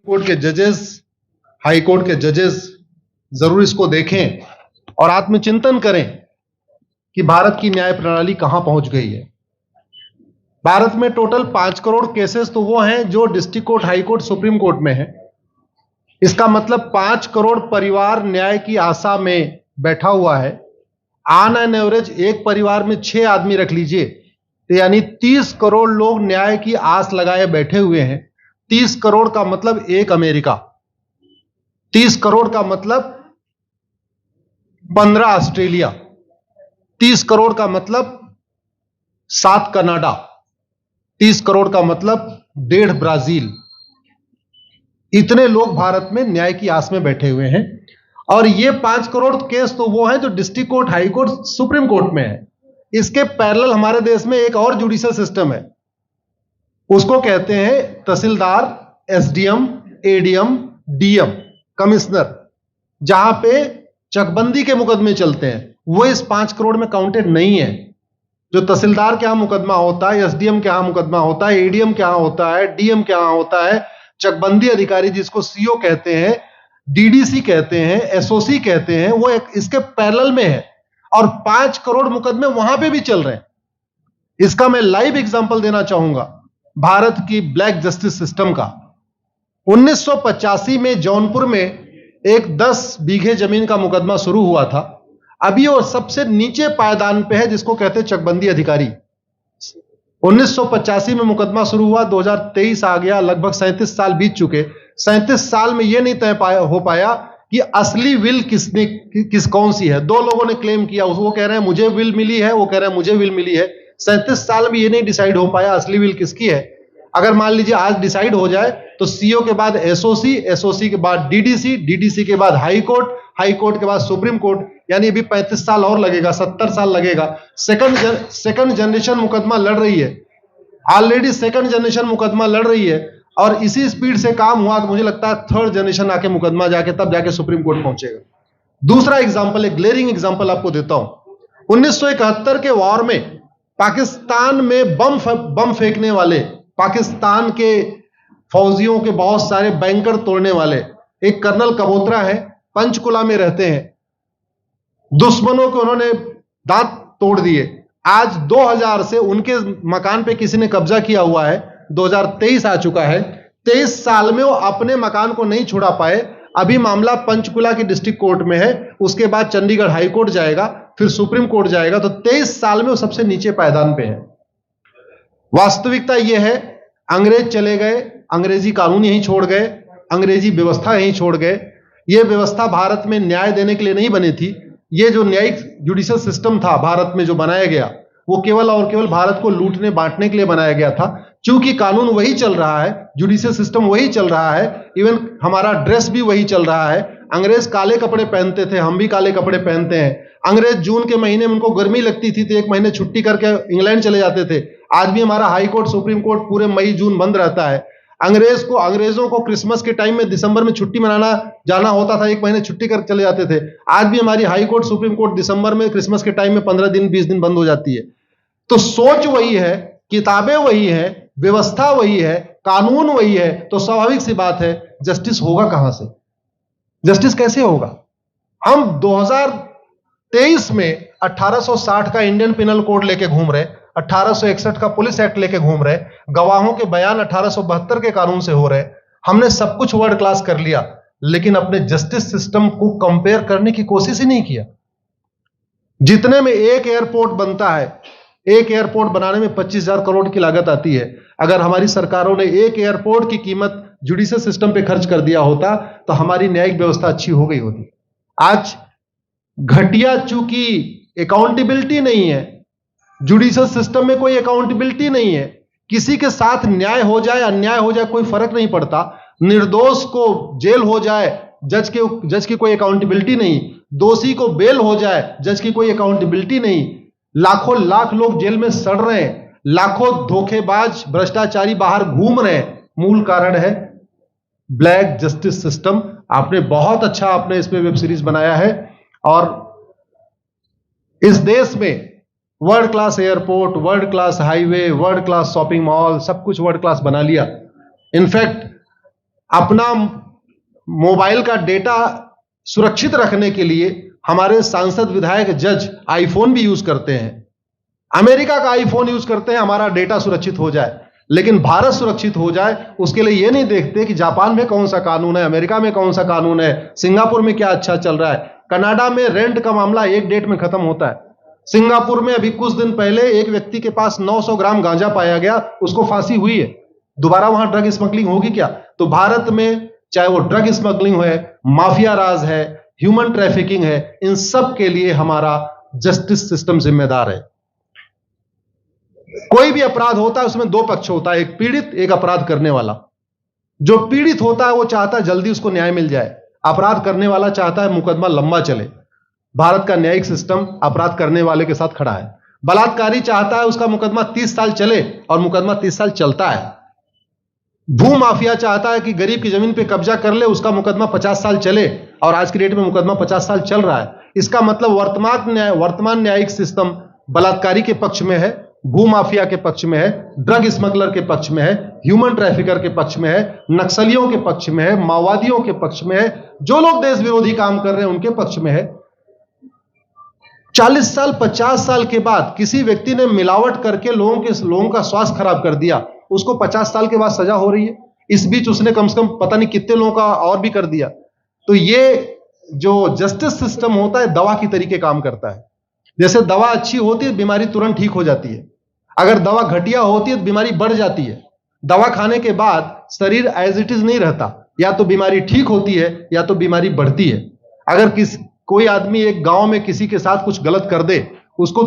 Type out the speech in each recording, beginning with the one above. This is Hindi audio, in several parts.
कोर्ट के जजेस, हाई कोर्ट के जजेस जरूर इसको देखें और आत्मचिंतन करें कि भारत की न्याय प्रणाली कहां पहुंच गई है। भारत में टोटल 5 करोड़ केसेस तो वो हैं जो district court, high court, supreme court में है। इसका मतलब 5 करोड़ परिवार न्याय की आशा में बैठा हुआ है। ऑन एन एवरेज एक परिवार में 6 आदमी रख लीजिए, तो यानी 30 करोड़ लोग न्याय की आस लगाए बैठे हुए हैं। 30 करोड़ का मतलब एक अमेरिका, 30 करोड़ का मतलब 15 ऑस्ट्रेलिया, 30 करोड़ का मतलब 7 कनाडा, 30 करोड़ का मतलब 1.5 ब्राजील। इतने लोग भारत में न्याय की आस में बैठे हुए हैं। और ये 5 करोड़ केस तो वो हैं जो district court, high court, supreme court में है। इसके पैरेलल हमारे देश में एक और जुडिशियल सिस्टम है, उसको कहते हैं तहसीलदार, एसडीएम, एडीएम, डीएम, कमिश्नर, जहां पे चकबंदी के मुकदमे चलते हैं। वो इस 5 करोड़ में काउंटेड नहीं है। जो तहसीलदार के यहां मुकदमा होता है, एसडीएम के यहां मुकदमा होता है, एडीएम के यहां होता है, डीएम के यहां होता है, चकबंदी अधिकारी जिसको सीओ कहते हैं, डीडीसी कहते हैं, एसओसी कहते हैं, वो इसके पैरेलल में है और 5 करोड़ मुकदमे वहां पे भी चल रहे हैं। इसका मैं लाइव एग्जांपल देना चाहूंगा भारत की ब्लैक जस्टिस सिस्टम का। 1985 में जौनपुर में एक 10 बीघे जमीन का मुकदमा शुरू हुआ था। अभी वो सबसे नीचे पायदान पे है, जिसको कहते हैं चकबंदी अधिकारी। 1985 में मुकदमा शुरू हुआ, 2023 आ गया, लगभग 37 साल बीत चुके। 37 साल में यह नहीं तय हो पाया कि असली विल कौन सी है। 2 लोगों ने क्लेम किया, वो कह रहे हैं मुझे विल मिली है, वो कह रहे हैं मुझे विल मिली है। 37 साल में यह नहीं डिसाइड हो पाया असली विल किसकी है। अगर मान लीजिए आज डिसाइड हो जाए तो सीओ के बाद एसओसी, एसओसी के बाद डीडीसी, डीडीसी के बाद हाई कोर्ट, हाई कोर्ट के बाद सुप्रीम कोर्ट, यानी अभी 35 साल और लगेगा, 70 साल लगेगा। सेकंड जनरेशन मुकदमा लड़ रही है, ऑलरेडी सेकंड जनरेशन मुकदमा लड़ रही है और इसी स्पीड से काम हुआ तो मुझे लगता है थर्ड जनरेशन आके मुकदमा जाके तब जाके सुप्रीम कोर्ट पहुंचेगा। दूसरा एग्जांपल, एक ग्लेरिंग एग्जांपल आपको देता हूं। 1971 के वॉर में पाकिस्तान में बम फेंकने वाले, पाकिस्तान के फौजियों के बहुत सारे बैंकर तोड़ने वाले एक कर्नल कबोत्रा है, पंचकुला में रहते हैं। दुश्मनों को उन्होंने दांत तोड़ दिए। आज 2000 से उनके मकान पे किसी ने कब्जा किया हुआ है। 2023 आ चुका है, 23 साल में वो अपने मकान को नहीं छुड़ा पाए। अभी मामला पंचकुला की डिस्ट्रिक्ट कोर्ट में है, उसके बाद चंडीगढ़ हाई कोर्ट जाएगा, फिर सुप्रीम कोर्ट जाएगा। तो 23 साल में वो सबसे नीचे पायदान पे है। वास्तविकता यह है, अंग्रेज चले गए, अंग्रेजी कानून यहीं छोड़ गए, अंग्रेजी व्यवस्था यहीं छोड़ गए। यह व्यवस्था भारत में न्याय देने के लिए नहीं बनी थी। यह जो न्यायिक जुडिशियल सिस्टम था भारत में जो बनाया गया, वो केवल और केवल भारत को लूटने बांटने के लिए बनाया गया था। चूंकि कानून वही चल रहा है, जुडिशियल सिस्टम वही चल रहा है, इवन हमारा ड्रेस भी वही चल रहा है। अंग्रेज काले कपड़े पहनते थे, हम भी काले कपड़े पहनते हैं। अंग्रेज जून के महीने में उनको गर्मी लगती थी तो 1 महीने छुट्टी करके इंग्लैंड चले जाते थे। आज भी हमारा हाई कोर्ट, सुप्रीम कोर्ट पूरे मई जून बंद रहता है। अंग्रेजों को क्रिसमस के टाइम में दिसंबर में छुट्टी मनाना जाना होता था, 1 महीने छुट्टी कर चले जाते थे। आज भी हमारी हाई कोर्ट, सुप्रीम कोर्ट दिसंबर में, क्रिसमस के टाइम में 15 दिन 20 दिन बंद हो जाती है। तो सोच वही है, किताबें वही है, व्यवस्था वही है, कानून वही है, तो स्वाभाविक सी बात है जस्टिस होगा कहां से? जस्टिस कैसे होगा? हम 2023 में 1860 का इंडियन पिनल कोड लेके घूम रहे, 1861 का पुलिस एक्ट लेके घूम रहे, गवाहों के बयान 1872 के कानून से हो रहे। हमने सब कुछ वर्ल्ड क्लास कर लिया, लेकिन अपने जस्टिस सिस्टम को कंपेयर करने की कोशिश ही नहीं किया। जितने में एक एयरपोर्ट बनता है, एक एयरपोर्ट बनाने में 25,000 करोड़ की लागत आती है। अगर हमारी सरकारों ने एक एयरपोर्ट की कीमत जुडिशियल सिस्टम पे खर्च कर दिया होता तो हमारी न्यायिक व्यवस्था अच्छी हो गई होती। आज घटिया, चूंकि अकाउंटेबिलिटी नहीं है, जुडिशियल सिस्टम में कोई अकाउंटेबिलिटी नहीं है। किसी के साथ न्याय हो जाए, अन्याय हो जाए, कोई फर्क नहीं पड़ता। निर्दोष को जेल हो जाए, जज की कोई अकाउंटेबिलिटी नहीं। दोषी को बेल हो जाए, जज की कोई अकाउंटेबिलिटी नहीं। लाखों लाख लोग जेल में सड़ रहे हैं, लाखों धोखेबाज भ्रष्टाचारी बाहर घूम रहे हैं। मूल कारण है ब्लैक जस्टिस सिस्टम। आपने बहुत अच्छा आपने इस पे वेब सीरीज बनाया है और इस देश में world class airport, world class highway, world class shopping mall, सब कुछ वर्ल्ड क्लास बना लिया। इनफैक्ट अपना मोबाइल का डेटा सुरक्षित रखने के लिए हमारे सांसद, विधायक, जज आईफोन भी यूज करते हैं, अमेरिका का आईफोन यूज करते हैं, हमारा डेटा सुरक्षित हो जाए। लेकिन भारत सुरक्षित हो जाए उसके लिए यह नहीं देखते कि जापान में कौन सा कानून है, अमेरिका में कौन सा कानून है, सिंगापुर में क्या अच्छा चल रहा है। कनाडा में रेंट का मामला एक डेट में खत्म होता है। सिंगापुर में अभी कुछ दिन पहले एक व्यक्ति के पास 900 ग्राम गांजा पाया गया, उसको फांसी हुई है। दोबारा वहां ड्रग स्मगलिंग होगी क्या? तो भारत में चाहे वो ड्रग स्मगलिंग है, माफिया राज है, ह्यूमन ट्रैफिकिंग है, इन सब के लिए हमारा जस्टिस सिस्टम जिम्मेदार है। कोई भी अपराध होता है उसमें दो पक्ष होता है, एक पीड़ित, एक अपराध करने वाला। जो पीड़ित होता है वो चाहता है जल्दी उसको न्याय मिल जाए, अपराध करने वाला चाहता है मुकदमा लंबा चले। भारत का न्यायिक सिस्टम अपराध करने वाले के साथ खड़ा है। बलात्कारी चाहता है उसका मुकदमा 30 साल चले और मुकदमा 30 साल चलता है। भू माफिया चाहता है कि गरीब की जमीन पे कब्जा कर ले, उसका मुकदमा 50 साल चले और आज की डेट में मुकदमा 50 साल चल रहा है। इसका मतलब वर्तमान न्यायिक सिस्टम बलात्कारी के पक्ष में है, भू माफिया के पक्ष में है, ड्रग स्मगलर के पक्ष में है, ह्यूमन ट्रैफिकर के पक्ष में है, नक्सलियों के पक्ष में है, माओवादियों के पक्ष में है, जो लोग देश विरोधी काम कर रहे हैं उनके पक्ष में है। 40 साल 50 साल के बाद किसी व्यक्ति ने मिलावट करके लोगों का स्वास्थ्य खराब कर दिया, उसको 50 साल के बाद सजा हो रही है। इस बीच उसने कम से कम पता नहीं कितने लोगों का और भी कर दिया। तो ये जो जस्टिस सिस्टम होता है दवा की तरीके काम करता है। जैसे दवा अच्छी होती है बीमारी तुरंत ठीक हो जाती है, अगर दवा घटिया होती है तो बीमारी बढ़ जाती है। दवा खाने के बाद शरीर एज इट इज नहीं रहता, या तो बीमारी ठीक होती है या तो बीमारी बढ़ती है। अगर कोई आदमी एक गांव में किसी के साथ कुछ गलत कर दे, उसको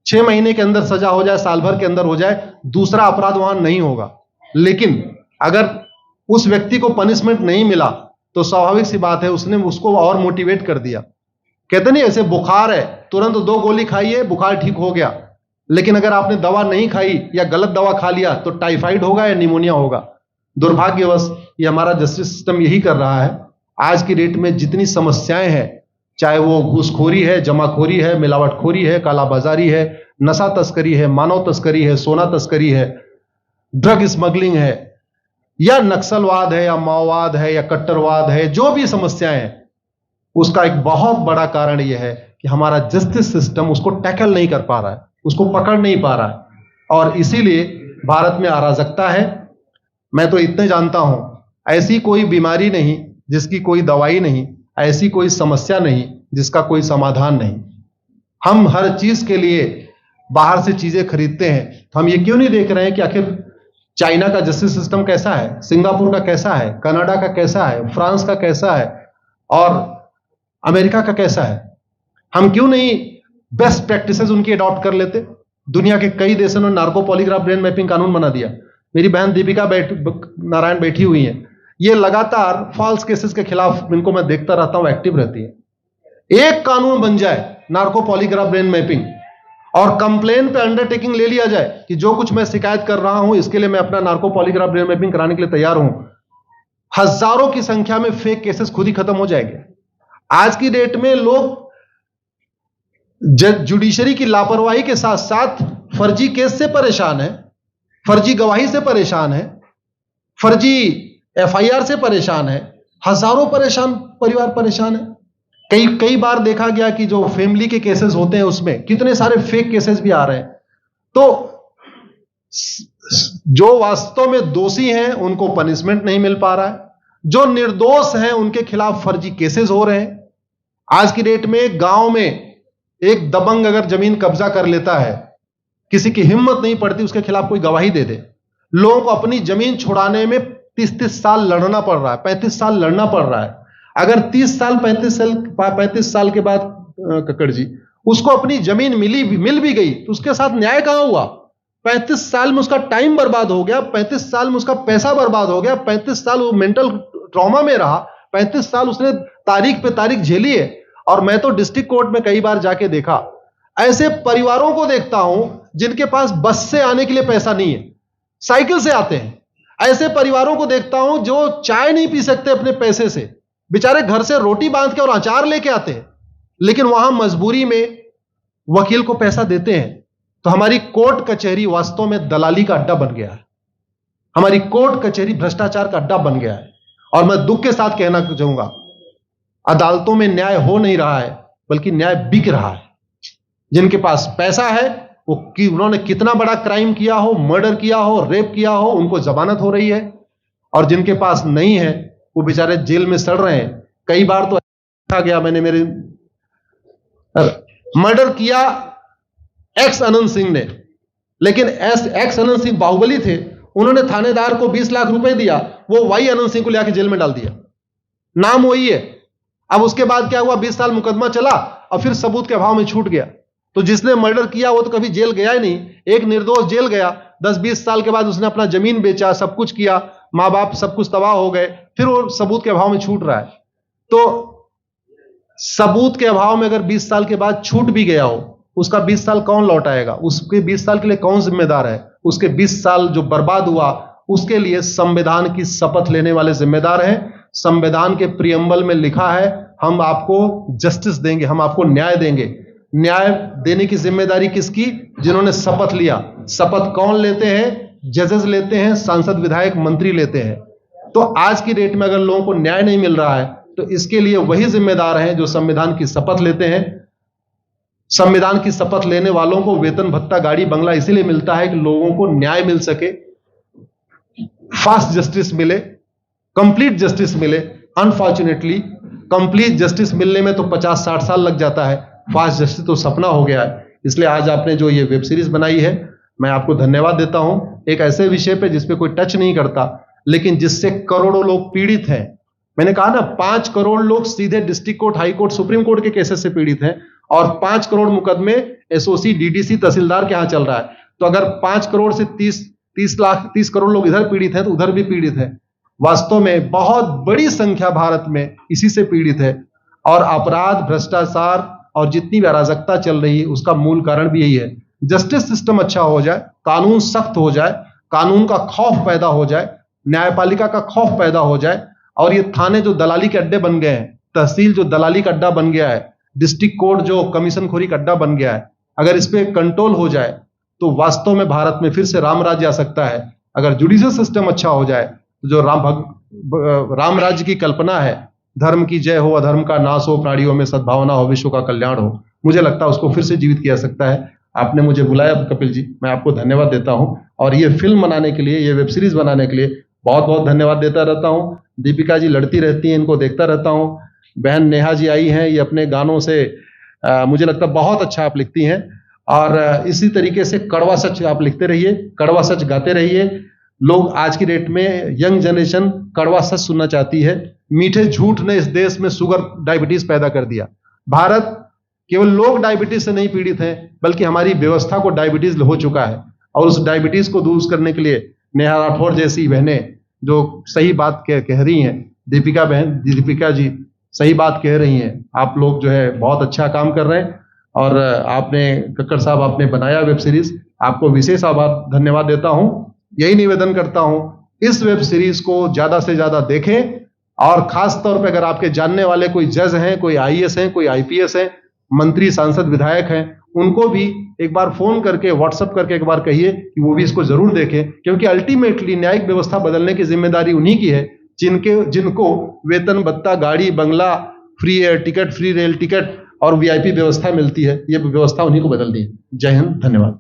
6 महीने के अंदर सजा हो जाए, साल भर के अंदर हो जाए, दूसरा अपराध वहां नहीं होगा। लेकिन अगर उस व्यक्ति को पनिशमेंट नहीं मिला तो स्वाभाविक सी बात है उसने उसको और मोटिवेट कर दिया। कहते नहीं ऐसे बुखार है, तुरंत 2 गोली खाइए बुखार ठीक हो गया, लेकिन अगर आपने दवा नहीं खाई या गलत दवा खा लिया तो टाइफाइड होगा या निमोनिया होगा। दुर्भाग्यवश ये हमारा जस्टिस सिस्टम यही कर रहा है। आज की डेट में जितनी समस्याएं हैं, चाहे वो घूसखोरी है, जमाखोरी है, मिलावटखोरी है, कालाबाजारी है, नशा तस्करी है, मानव तस्करी है, सोना तस्करी है, ड्रग स्मगलिंग है, या नक्सलवाद है, या माओवाद है, या कट्टरवाद है, जो भी समस्याएं हैं, उसका एक बहुत बड़ा कारण यह है कि हमारा जस्टिस सिस्टम उसको टैकल नहीं कर पा रहा है, उसको पकड़ नहीं पा रहा है, और इसीलिए भारत में अराजकता है। मैं तो इतने जानता हूं, ऐसी कोई बीमारी नहीं जिसकी कोई दवाई नहीं, ऐसी कोई समस्या नहीं जिसका कोई समाधान नहीं। हम हर चीज के लिए बाहर से चीजें खरीदते हैं, तो हम ये क्यों नहीं देख रहे हैं कि आखिर चाइना का जस्टिस सिस्टम कैसा है, सिंगापुर का कैसा है, कनाडा का कैसा है, फ्रांस का कैसा है और अमेरिका का कैसा है। हम क्यों नहीं बेस्ट प्रैक्टिसेस उनकी अडॉप्ट कर लेते। दुनिया के कई देशों ने नार्को पॉलीग्राफ ब्रेन मैपिंग कानून बना दिया। मेरी बहन दीपिका नारायण बैठी हुई है, ये लगातार फॉल्स केसेस के खिलाफ, इनको मैं देखता रहता हूं, एक्टिव रहती है। एक कानून बन जाए नार्को पॉलीग्राफ ब्रेन मैपिंग और कंप्लेन पे अंडरटेकिंग ले लिया जाए कि जो कुछ मैं शिकायत कर रहा हूं इसके लिए मैं अपना नार्को पॉलीग्राफ ब्रेन मैपिंग कराने के लिए तैयार हूं, हजारों की संख्या में फेक केसेस खुद ही खत्म हो जाएंगे। आज की डेट में लोग जुडिशरी की लापरवाही के साथ साथ फर्जी केस से परेशान है, फर्जी गवाही से परेशान है, फर्जी एफआईआर से परेशान है, हजारों परिवार परेशान है। कई बार देखा गया कि जो फैमिली के केसेस होते हैं उसमें कितने सारे फेक केसेस भी आ रहे हैं। तो जो वास्तव में दोषी हैं उनको पनिशमेंट नहीं मिल पा रहा है, जो निर्दोष हैं उनके खिलाफ फर्जी केसेस हो रहे हैं। आज की डेट में गांव में एक दबंग अगर जमीन कब्जा कर लेता है, किसी की हिम्मत नहीं पड़ती उसके खिलाफ कोई गवाही दे दे। लोगों को अपनी जमीन छुड़ाने में 30-30 साल लड़ना पड़ रहा है, 35 साल लड़ना पड़ रहा है। अगर 30 साल 35 साल के बाद कक्कड़ जी उसको अपनी जमीन मिल भी गई तो उसके साथ न्याय कहां हुआ? 35 साल में उसका टाइम बर्बाद हो गया, 35 साल में उसका पैसा बर्बाद हो गया, 35 साल वो मेंटल ट्रॉमा में रहा, 35 साल उसने तारीख पे तारीख झेली है। और मैं तो डिस्ट्रिक्ट कोर्ट में कई बार जाके देखा, ऐसे परिवारों को देखता हूं जिनके पास बस से आने के लिए पैसा नहीं है, साइकिल से आते हैं। ऐसे परिवारों को देखता हूं जो चाय नहीं पी सकते अपने पैसे से, बेचारे घर से रोटी बांध के और अचार लेके आते हैं, लेकिन वहां मजबूरी में वकील को पैसा देते हैं। तो हमारी कोर्ट कचहरी वास्तव में दलाली का अड्डा बन गया है, हमारी कोर्ट कचहरी भ्रष्टाचार का अड्डा बन गया है। और मैं दुख के साथ कहना चाहूंगा, अदालतों में न्याय हो नहीं रहा है, बल्कि न्याय बिक रहा है। जिनके पास पैसा है, वो कि उन्होंने कितना बड़ा क्राइम किया हो, मर्डर किया हो, रेप किया हो, उनको जमानत हो रही है, और जिनके पास नहीं है वो बेचारे जेल में सड़ रहे हैं। कई बार तो देखा गया, मैंने मेरे मर्डर किया एक्स अनंत सिंह ने, लेकिन एक्स अनंत सिंह बाहुबली थे, उन्होंने थानेदार को 20 लाख रुपए दिया, वो वाई अनंत सिंह को लेकर जेल में डाल दिया, नाम वही है। अब उसके बाद क्या हुआ, 20 साल मुकदमा चला और फिर सबूत के अभाव में छूट गया। तो जिसने मर्डर किया वो तो कभी जेल गया ही नहीं, एक निर्दोष जेल गया, 10-20 साल के बाद उसने अपना जमीन बेचा, सब कुछ किया, माँ बाप सब कुछ तबाह हो गए, फिर वो सबूत के अभाव में छूट रहा है। तो सबूत के अभाव में अगर 20 साल के बाद छूट भी गया हो, उसका 20 साल कौन लौटाएगा? उसके 20 साल के लिए कौन जिम्मेदार है? उसके 20 साल जो बर्बाद हुआ, उसके लिए संविधान की शपथ लेने वाले जिम्मेदार हैं। संविधान के प्रियम्बल में लिखा है, हम आपको जस्टिस देंगे, हम आपको न्याय देंगे। न्याय देने की जिम्मेदारी किसकी? जिन्होंने शपथ लिया। शपथ कौन लेते हैं? जजेस लेते हैं, सांसद, विधायक, मंत्री लेते हैं। तो आज की डेट में अगर लोगों को न्याय नहीं मिल रहा है, तो इसके लिए वही जिम्मेदार हैं जो संविधान की शपथ लेते हैं। संविधान की शपथ लेने वालों को वेतन, भत्ता, गाड़ी, बंगला इसीलिए मिलता है कि लोगों को न्याय मिल सके, फास्ट जस्टिस मिले, कंप्लीट जस्टिस मिले। अनफॉर्चुनेटली कंप्लीट जस्टिस मिलने में तो 50-60 साल लग जाता है, फास्ट जस्टिस तो सपना हो गया है। इसलिए आज आपने जो ये वेब सीरीज बनाई है, मैं आपको धन्यवाद देता हूं। एक ऐसे विषय पे जिसपे कोई टच नहीं करता, लेकिन जिससे करोड़ों लोग पीड़ित हैं। मैंने कहा ना, 5 करोड़ लोग सीधे district court, high court, supreme court के केसेस से पीड़ित हैं, और 5 करोड़ मुकदमे एसओसी, डीडीसी, तहसीलदार के यहां चल रहा है। तो अगर 5 करोड़ से 30 करोड़ लोग इधर पीड़ित हैं, तो उधर भी पीड़ित है। वास्तव में बहुत बड़ी संख्या भारत में इसी से पीड़ित है, और अपराध, भ्रष्टाचार और जितनी भी अराजकता चल रही है, उसका मूल कारण भी यही है। जस्टिस सिस्टम अच्छा हो जाए, कानून सख्त हो जाए, कानून का खौफ पैदा हो जाए, न्यायपालिका का खौफ पैदा हो जाए, और ये थाने जो दलाली के अड्डे बन गए हैं, तहसील जो दलाली का अड्डा बन गया है, डिस्ट्रिक्ट कोर्ट जो कमीशन खोरी का अड्डा बन गया है, अगर इस पे कंट्रोल हो जाए तो वास्तव में भारत में फिर से राम राज्य आ सकता है। अगर जुडिशियल सिस्टम अच्छा हो जाए, तो जो राम राज्य की कल्पना है, धर्म की जय हो, अधर्म का नाश हो, प्राणियों में सद्भावना हो, विश्व का कल्याण हो, मुझे लगता है उसको फिर से जीवित किया सकता है। आपने मुझे बुलाया कपिल जी, मैं आपको धन्यवाद देता हूं, और ये फिल्म बनाने के लिए, ये वेब सीरीज बनाने के लिए बहुत बहुत धन्यवाद देता रहता हूं। दीपिका जी लड़ती रहती हैं, इनको देखता रहता हूं। बहन नेहा जी आई हैं, ये अपने गानों से मुझे लगता है बहुत अच्छा आप लिखती हैं, और इसी तरीके से कड़वा सच आप लिखते रहिए, कड़वा सच गाते रहिए। लोग आज की डेट में, यंग जनरेशन कड़वा सच सुनना चाहती है। मीठे झूठ ने इस देश में शुगर, डायबिटीज पैदा कर दिया। भारत केवल लोग डायबिटीज से नहीं पीड़ित हैं, बल्कि हमारी व्यवस्था को डायबिटीज हो चुका है, और उस डायबिटीज को दूर करने के लिए नेहा राठौर जैसी बहनें जो सही बात कह रही हैं, दीपिका जी सही बात कह रही हैं, आप लोग जो है बहुत अच्छा काम कर रहे हैं। और आपने, कक्कड़ साहब, आपने बनाया वेब सीरीज, आपको विशेष आभार, धन्यवाद देता हूं। यही निवेदन करता हूं, इस वेब सीरीज को ज्यादा से ज्यादा देखें, और खास तौर पे अगर आपके जानने वाले कोई जज हैं, कोई आईएएस हैं, कोई आईपीएस हैं, मंत्री, सांसद, विधायक हैं, उनको भी एक बार फोन करके, व्हाट्सएप करके एक बार कहिए कि वो भी इसको जरूर देखें, क्योंकि अल्टीमेटली न्यायिक व्यवस्था बदलने की जिम्मेदारी उन्हीं की है जिनको वेतन, भत्ता, गाड़ी, बंगला, free air ticket, free rail ticket और वीआईपी व्यवस्था मिलती है। ये व्यवस्था उन्हीं को बदलनी है। जय हिंद, धन्यवाद।